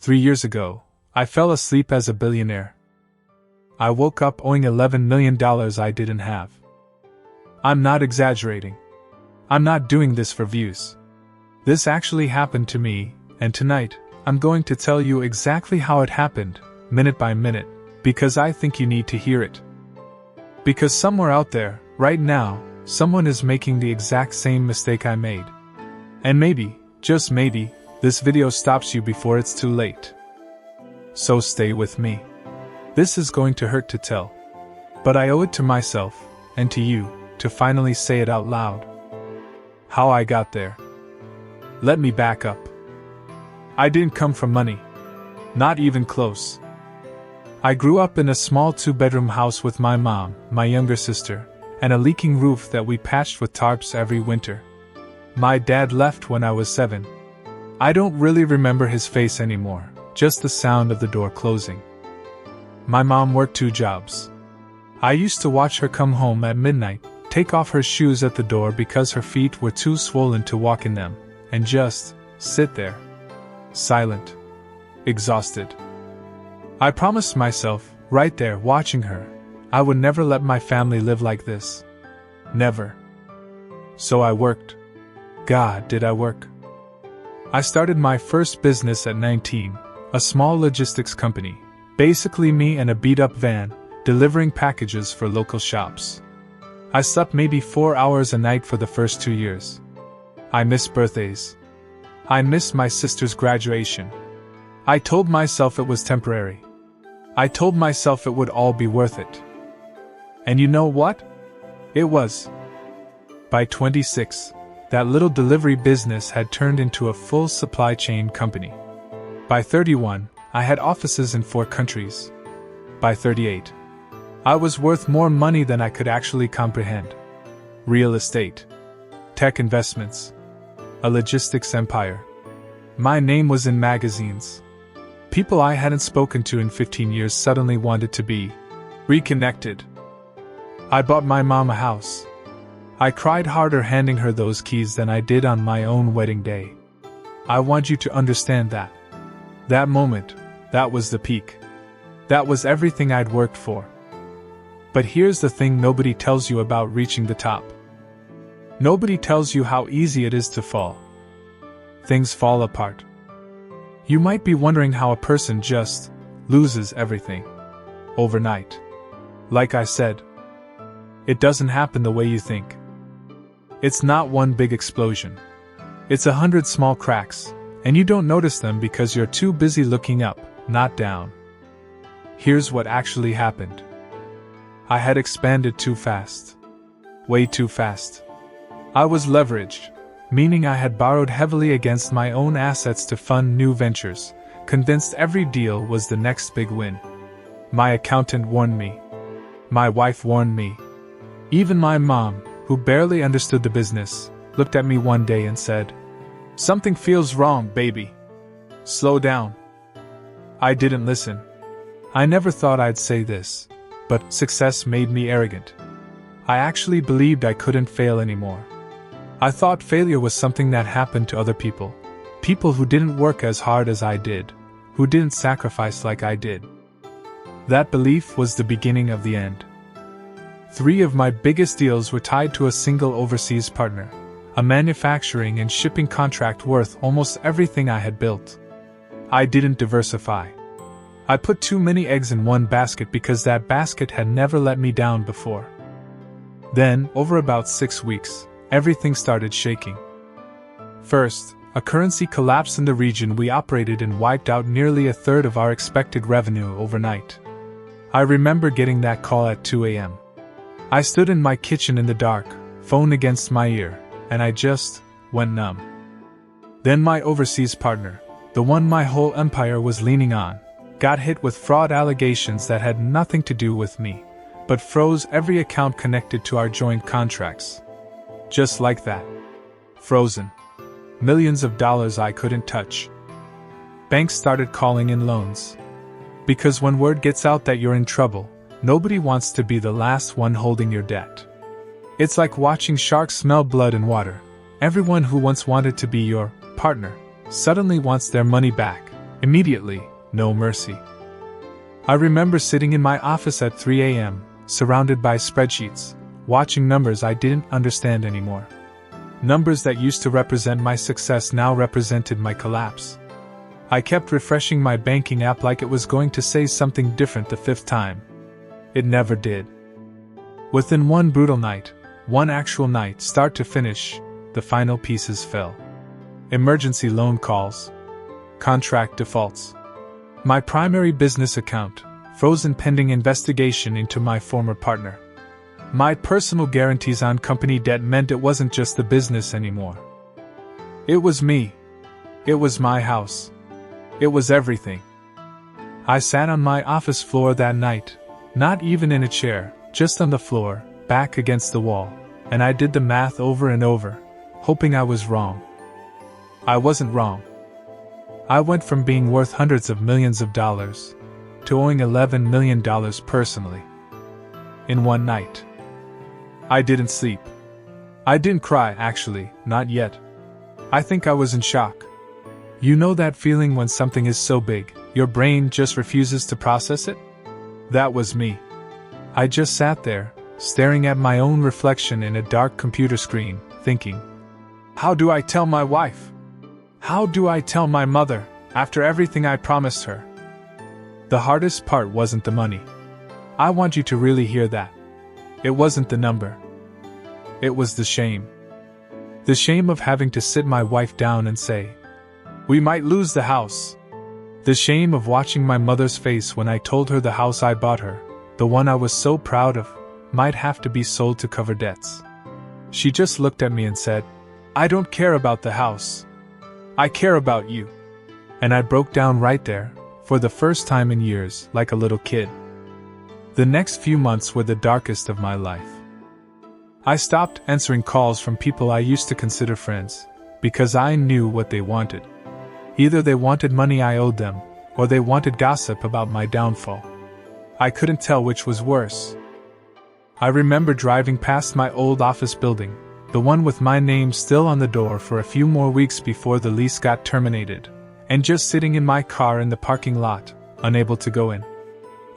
3 years ago, I fell asleep as a billionaire. I woke up owing $11 million I didn't have. I'm not exaggerating. I'm not doing this for views. This actually happened to me, and tonight, I'm going to tell you exactly how it happened, minute by minute, because I think you need to hear it. Because somewhere out there, right now, someone is making the exact same mistake I made. And maybe, just maybe, this video stops you before it's too late. So stay with me. This is going to hurt to tell. But I owe it to myself, and to you, to finally say it out loud. How I got there. Let me back up. I didn't come from money. Not even close. I grew up in a small 2-bedroom house with my mom, my younger sister, and a leaking roof that we patched with tarps every winter. My dad left when I was 7. I don't really remember his face anymore, just the sound of the door closing. My mom worked 2 jobs. I used to watch her come home at midnight, take off her shoes at the door because her feet were too swollen to walk in them, and just sit there. Silent. Exhausted. I promised myself, right there watching her, I would never let my family live like this. Never. So I worked. God, did I work. I started my first business at 19, a small logistics company, basically me and a beat-up van, delivering packages for local shops. I slept maybe 4 hours a night for the first 2 years. I missed birthdays. I missed my sister's graduation. I told myself it was temporary. I told myself it would all be worth it. And you know what? It was. By 26, that little delivery business had turned into a full supply chain company. By 31, I had offices in 4 countries. By 38, I was worth more money than I could actually comprehend. Real estate. Tech investments. A logistics empire. My name was in magazines. People I hadn't spoken to in 15 years suddenly wanted to be reconnected. I bought my mom a house. I cried harder handing her those keys than I did on my own wedding day. I want you to understand that. That moment, that was the peak. That was everything I'd worked for. But here's the thing nobody tells you about reaching the top. Nobody tells you how easy it is to fall. Things fall apart. You might be wondering how a person just loses everything overnight. Like I said, it doesn't happen the way you think. It's not one big explosion. It's 100 small cracks, and you don't notice them because you're too busy looking up, not down. Here's what actually happened. I had expanded too fast. Way too fast. I was leveraged, meaning I had borrowed heavily against my own assets to fund new ventures, convinced every deal was the next big win. My accountant warned me. My wife warned me. Even my mom, who barely understood the business, looked at me one day and said, "Something feels wrong, baby. Slow down." I didn't listen. I never thought I'd say this, but success made me arrogant. I actually believed I couldn't fail anymore. I thought failure was something that happened to other people. People who didn't work as hard as I did, who didn't sacrifice like I did. That belief was the beginning of the end. 3 of my biggest deals were tied to a single overseas partner, a manufacturing and shipping contract worth almost everything I had built. I didn't diversify. I put too many eggs in one basket because that basket had never let me down before. Then, over about 6 weeks, everything started shaking. First, a currency collapse in the region we operated in wiped out nearly a third of our expected revenue overnight. I remember getting that call at 2 a.m. I stood in my kitchen in the dark, phone against my ear, and I just went numb. Then my overseas partner, the one my whole empire was leaning on, got hit with fraud allegations that had nothing to do with me, but froze every account connected to our joint contracts. Just like that. Frozen. Millions of dollars I couldn't touch. Banks started calling in loans. Because when word gets out that you're in trouble, nobody wants to be the last one holding your debt. It's like watching sharks smell blood in water. Everyone who once wanted to be your partner suddenly wants their money back, Immediately, no mercy. I remember sitting in my office at 3 a.m., surrounded by spreadsheets, watching numbers I didn't understand anymore. Numbers that used to represent my success now represented my collapse. I kept refreshing my banking app like it was going to say something different the fifth time. It never did. Within one brutal night, one actual night, start to finish, the final pieces fell. Emergency loan calls. Contract defaults. My primary business account, frozen pending investigation into my former partner. My personal guarantees on company debt meant it wasn't just the business anymore. It was me. It was my house. It was everything. I sat on my office floor that night, not even in a chair, just on the floor, back against the wall, and I did the math over and over, hoping I was wrong. I wasn't wrong. I went from being worth hundreds of millions of dollars to owing $11 million personally. In one night. I didn't sleep. I didn't cry, actually, not yet. I think I was in shock. You know that feeling when something is so big, your brain just refuses to process it? That was me. I just sat there, staring at my own reflection in a dark computer screen, thinking, how do I tell my wife? How do I tell my mother, after everything I promised her? The hardest part wasn't the money. I want you to really hear that. It wasn't the number. It was the shame. The shame of having to sit my wife down and say, we might lose the house. The shame of watching my mother's face when I told her the house I bought her, the one I was so proud of, might have to be sold to cover debts. She just looked at me and said, I don't care about the house. I care about you. And I broke down right there, for the first time in years, like a little kid. The next few months were the darkest of my life. I stopped answering calls from people I used to consider friends, because I knew what they wanted. Either they wanted money I owed them, or they wanted gossip about my downfall. I couldn't tell which was worse. I remember driving past my old office building, the one with my name still on the door, for a few more weeks before the lease got terminated, and just sitting in my car in the parking lot, unable to go in.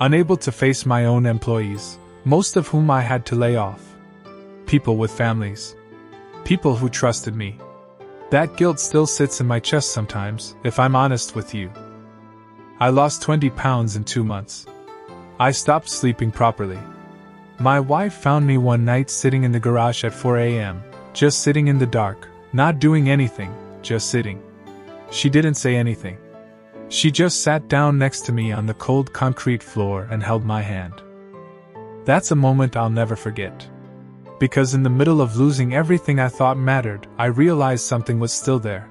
Unable to face my own employees, most of whom I had to lay off. People with families. People who trusted me. That guilt still sits in my chest sometimes, if I'm honest with you. I lost 20 pounds in 2 months. I stopped sleeping properly. My wife found me one night sitting in the garage at 4 a.m., just sitting in the dark, not doing anything, just sitting. She didn't say anything. She just sat down next to me on the cold concrete floor and held my hand. That's a moment I'll never forget. Because in the middle of losing everything I thought mattered, I realized something was still there.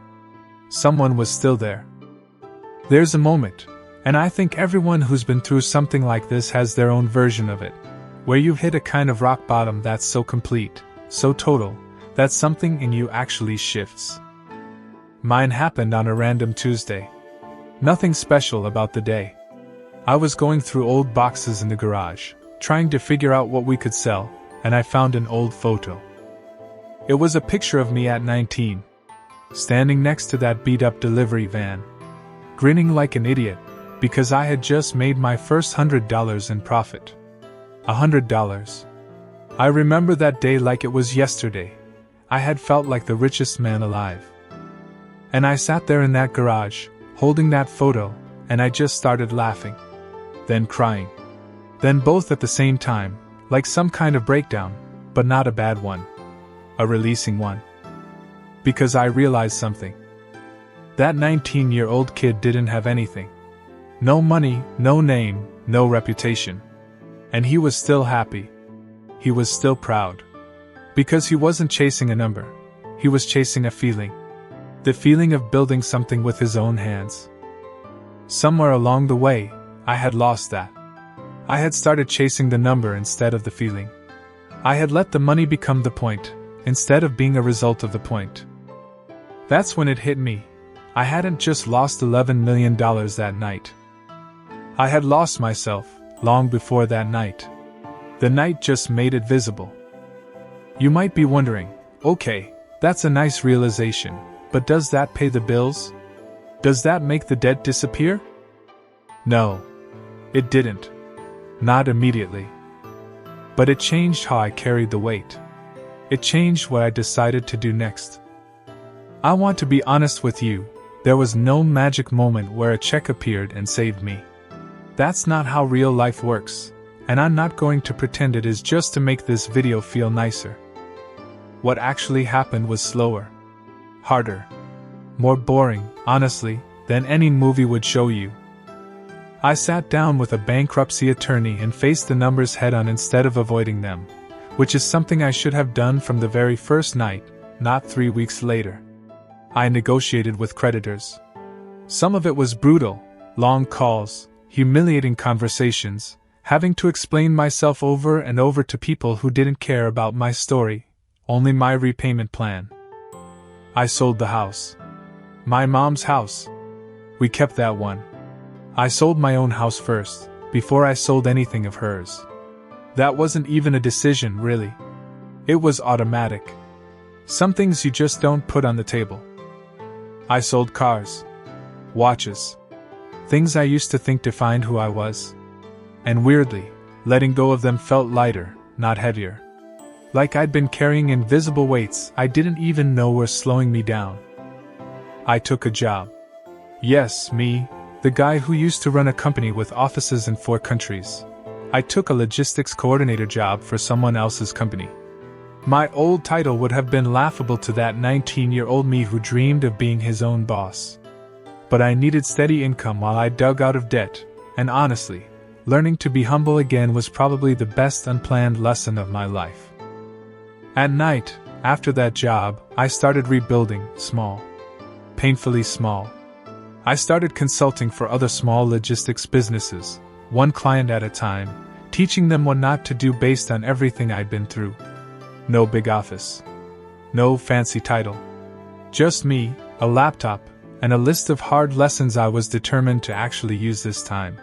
Someone was still there. There's a moment, and I think everyone who's been through something like this has their own version of it, where you hit a kind of rock bottom that's so complete, so total, that something in you actually shifts. Mine happened on a random Tuesday. Nothing special about the day. I was going through old boxes in the garage, trying to figure out what we could sell, and I found an old photo. It was a picture of me at 19, standing next to that beat-up delivery van, grinning like an idiot, because I had just made my first $100 in profit. $100. I remember that day like it was yesterday. I had felt like the richest man alive. And I sat there in that garage, holding that photo, and I just started laughing. Then crying. Then both at the same time, like some kind of breakdown, but not a bad one. A releasing one. Because I realized something. That 19-year-old kid didn't have anything. No money, no name, no reputation. And he was still happy. He was still proud. Because he wasn't chasing a number. He was chasing a feeling. The feeling of building something with his own hands. Somewhere along the way, I had lost that. I had started chasing the number instead of the feeling. I had let the money become the point, instead of being a result of the point. That's when it hit me. I hadn't just lost $11 million that night. I had lost myself, long before that night. The night just made it visible. You might be wondering, okay, that's a nice realization, but does that pay the bills? Does that make the debt disappear? No. It didn't. Not immediately. But it changed how I carried the weight. It changed what I decided to do next. I want to be honest with you, there was no magic moment where a check appeared and saved me. That's not how real life works, and I'm not going to pretend it is just to make this video feel nicer. What actually happened was slower, harder, more boring, honestly, than any movie would show you. I sat down with a bankruptcy attorney and faced the numbers head-on instead of avoiding them, which is something I should have done from the very first night, not 3 weeks later. I negotiated with creditors. Some of it was brutal, long calls, humiliating conversations, having to explain myself over and over to people who didn't care about my story, only my repayment plan. I sold the house. My mom's house. We kept that one. I sold my own house first, before I sold anything of hers. That wasn't even a decision, really. It was automatic. Some things you just don't put on the table. I sold cars, watches, things I used to think defined who I was. And weirdly, letting go of them felt lighter, not heavier. Like I'd been carrying invisible weights I didn't even know were slowing me down. I took a job. Yes, me, the guy who used to run a company with offices in 4 countries. I took a logistics coordinator job for someone else's company. My old title would have been laughable to that 19-year-old me who dreamed of being his own boss. But I needed steady income while I dug out of debt, and honestly, learning to be humble again was probably the best unplanned lesson of my life. At night, after that job, I started rebuilding, small. Painfully small. I started consulting for other small logistics businesses, one client at a time, teaching them what not to do based on everything I'd been through. No big office. No fancy title. Just me, a laptop, and a list of hard lessons I was determined to actually use this time.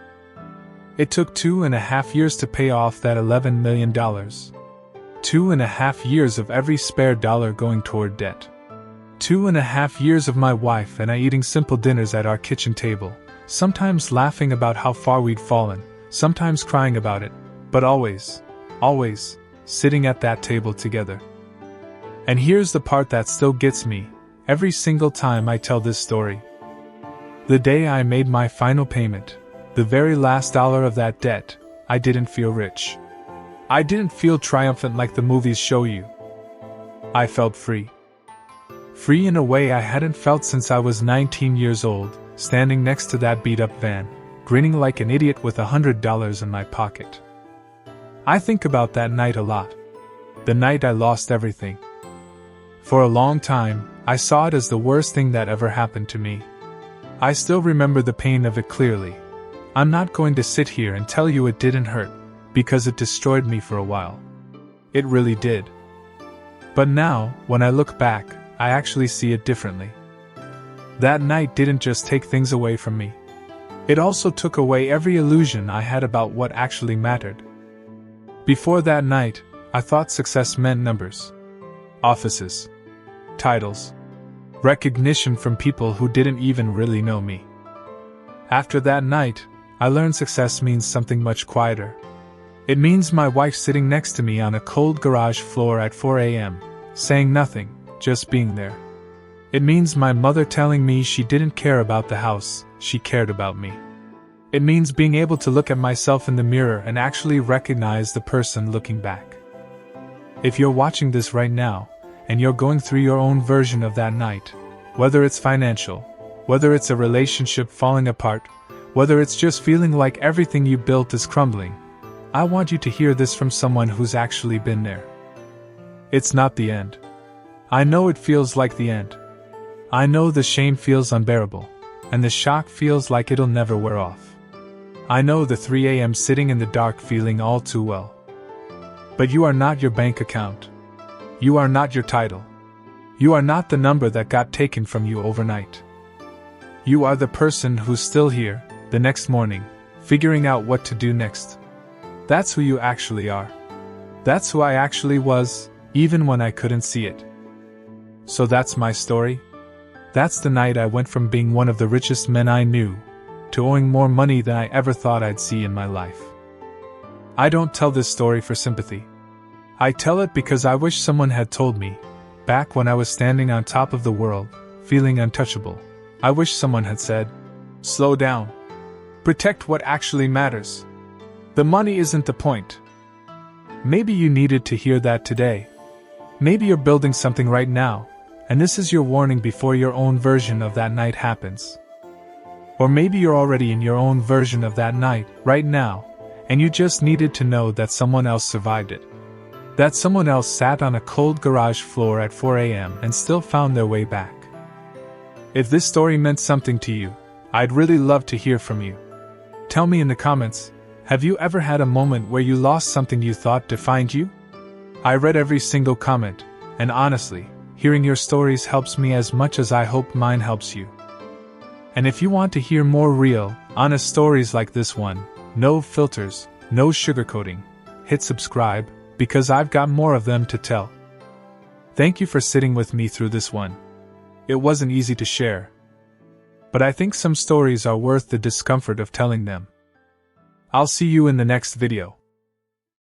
It took 2.5 years to pay off that $11 million. 2.5 years of every spare dollar going toward debt. 2.5 years of my wife and I eating simple dinners at our kitchen table, sometimes laughing about how far we'd fallen, sometimes crying about it, but always, sitting at that table together. And here's the part that still gets me, every single time I tell this story. The day I made my final payment, the very last dollar of that debt, I didn't feel rich. I didn't feel triumphant like the movies show you. I felt free. Free in a way I hadn't felt since I was 19 years old, standing next to that beat-up van, grinning like an idiot with $100 in my pocket. I think about that night a lot. The night I lost everything. For a long time, I saw it as the worst thing that ever happened to me. I still remember the pain of it clearly. I'm not going to sit here and tell you it didn't hurt, because it destroyed me for a while. It really did. But now, when I look back, I actually see it differently. That night didn't just take things away from me. It also took away every illusion I had about what actually mattered. Before that night, I thought success meant numbers. Offices. Titles. Recognition from people who didn't even really know me. After that night, I learned success means something much quieter. It means my wife sitting next to me on a cold garage floor at 4 a.m., saying nothing, just being there. It means my mother telling me she didn't care about the house, she cared about me. It means being able to look at myself in the mirror and actually recognize the person looking back. If you're watching this right now, and you're going through your own version of that night, whether it's financial, whether it's a relationship falling apart, whether it's just feeling like everything you built is crumbling, I want you to hear this from someone who's actually been there. It's not the end. I know it feels like the end. I know the shame feels unbearable, and the shock feels like it'll never wear off. I know the 3 a.m. sitting in the dark feeling all too well. But you are not your bank account. You are not your title. You are not the number that got taken from you overnight. You are the person who's still here, the next morning, figuring out what to do next. That's who you actually are. That's who I actually was, even when I couldn't see it. So that's my story. That's the night I went from being one of the richest men I knew to owing more money than I ever thought I'd see in my life. I don't tell this story for sympathy. I tell it because I wish someone had told me, back when I was standing on top of the world, feeling untouchable. I wish someone had said, "Slow down. Protect what actually matters. The money isn't the point." Maybe you needed to hear that today. Maybe you're building something right now, and this is your warning before your own version of that night happens. Or maybe you're already in your own version of that night, right now, and you just needed to know that someone else survived it. That someone else sat on a cold garage floor at 4 a.m. and still found their way back. If this story meant something to you, I'd really love to hear from you. Tell me in the comments, have you ever had a moment where you lost something you thought defined you? I read every single comment, and honestly, hearing your stories helps me as much as I hope mine helps you. And if you want to hear more real, honest stories like this one, no filters, no sugarcoating, hit subscribe, because I've got more of them to tell. Thank you for sitting with me through this one. It wasn't easy to share, but I think some stories are worth the discomfort of telling them. I'll see you in the next video.